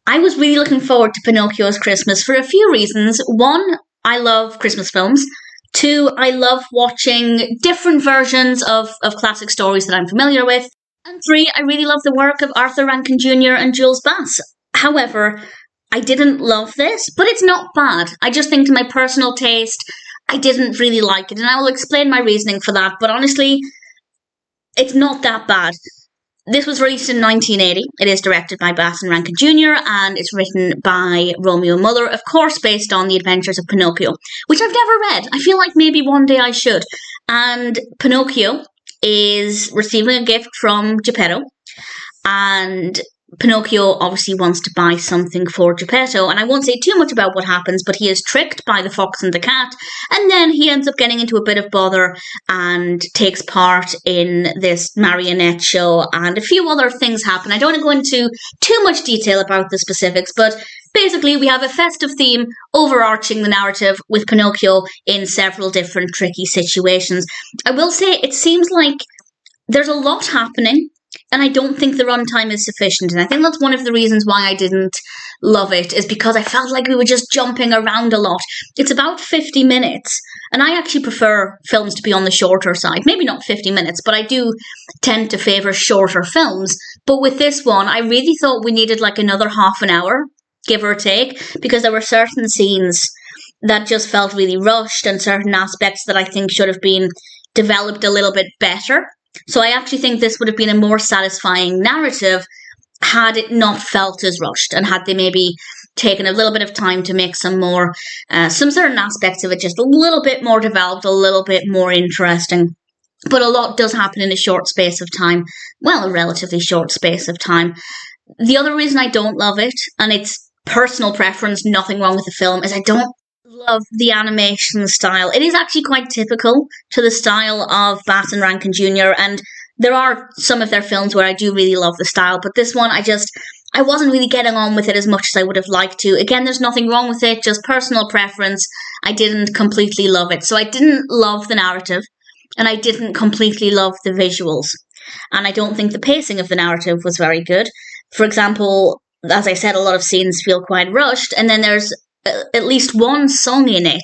I was really looking forward to Pinocchio's Christmas for a few reasons. One, I love Christmas films. Two, I love watching different versions of classic stories that I'm familiar with. And three, I really love the work of Arthur Rankin Jr. and Jules Bass. However, I didn't love this, but it's not bad. I just think to my personal taste, I didn't really like it, and I will explain my reasoning for that, but honestly, it's not that bad. This was released in 1980. It is directed by Bass and Rankin Jr. and it's written by Romeo Muller, of course based on The Adventures of Pinocchio, which I've never read. I feel like maybe one day I should. And Pinocchio is receiving a gift from Geppetto, and Pinocchio obviously wants to buy something for Geppetto, and I won't say too much about what happens, but he is tricked by the fox and the cat, and then he ends up getting into a bit of bother and takes part in this marionette show, and a few other things happen. I don't want to go into too much detail about the specifics, but basically we have a festive theme overarching the narrative with Pinocchio in several different tricky situations. I will say it seems like there's a lot happening, and I don't think the runtime is sufficient. And I think that's one of the reasons why I didn't love it, is because I felt like we were just jumping around a lot. It's about 50 minutes. And I actually prefer films to be on the shorter side. Maybe not 50 minutes, but I do tend to favour shorter films. But with this one, I really thought we needed like another half an hour, give or take, because there were certain scenes that just felt really rushed and certain aspects that I think should have been developed a little bit better. So I actually think this would have been a more satisfying narrative had it not felt as rushed, and had they maybe taken a little bit of time to make some certain aspects of it just a little bit more developed, a little bit more interesting. But a lot does happen in a short space of time. Well, a relatively short space of time. The other reason I don't love it, and it's personal preference, nothing wrong with the film, is I don't love the animation style. It is actually quite typical to the style of Bass and Rankin Jr. and there are some of their films where I do really love the style, but this one I wasn't really getting on with it as much as I would have liked to. Again, there's nothing wrong with it, just personal preference. I didn't completely love it. So I didn't love the narrative and I didn't completely love the visuals. And I don't think the pacing of the narrative was very good. For example, as I said, a lot of scenes feel quite rushed, and then there's at least one song in it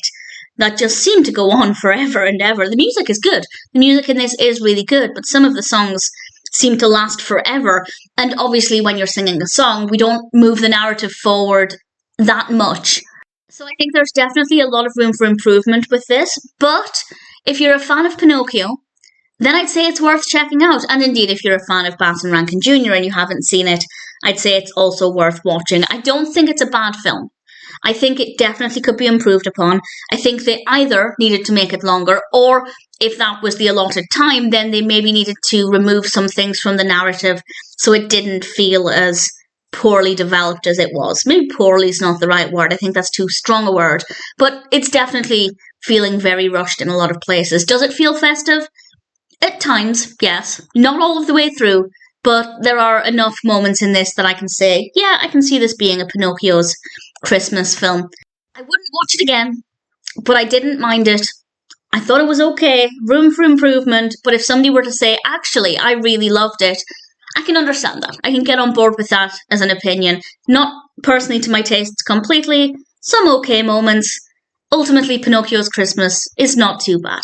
that just seemed to go on forever and ever. The music is good. The music in this is really good, but some of the songs seem to last forever. And obviously when you're singing a song, we don't move the narrative forward that much. So I think there's definitely a lot of room for improvement with this. But if you're a fan of Pinocchio, then I'd say it's worth checking out. And indeed, if you're a fan of Bass and Rankin Jr. and you haven't seen it, I'd say it's also worth watching. I don't think it's a bad film. I think it definitely could be improved upon. I think they either needed to make it longer, or if that was the allotted time, then they maybe needed to remove some things from the narrative so it didn't feel as poorly developed as it was. Maybe poorly is not the right word. I think that's too strong a word. But it's definitely feeling very rushed in a lot of places. Does it feel festive? At times, yes. Not all of the way through, but there are enough moments in this that I can say, yeah, I can see this being a Pinocchio's Christmas film. I wouldn't watch it again, but I didn't mind it. I thought it was okay, room for improvement, but if somebody were to say, actually, I really loved it, I can understand that. I can get on board with that as an opinion. Not personally to my tastes completely, some okay moments. Ultimately, Pinocchio's Christmas is not too bad.